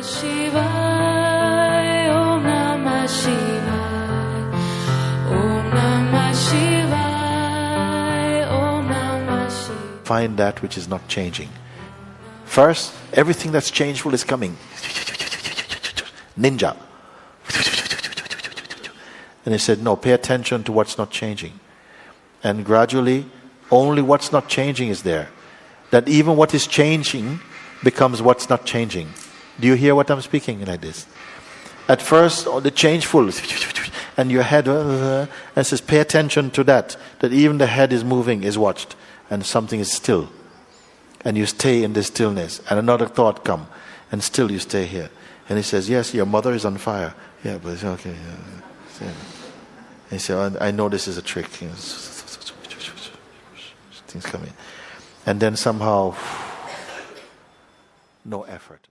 Shivaya, Om Namah Shivaya, Om Namah Shivaya, Om Namah Shivaya. Find that which is not changing. First, everything that's changeful is coming. Ninja. And he said, no, pay attention to what's not changing. And gradually, only what's not changing is there. That even what is changing becomes what's not changing. Do you hear what I'm speaking like this? At first, the changeful, and your head, and says, pay attention to that. That even the head is moving, is watched, and something is still. And you stay in this stillness, and another thought come, and still you stay here. And he says, yes, your mother is on fire. Yeah, but it's okay. Yeah. And he said, I know this is a trick. Things coming. And then somehow, no effort.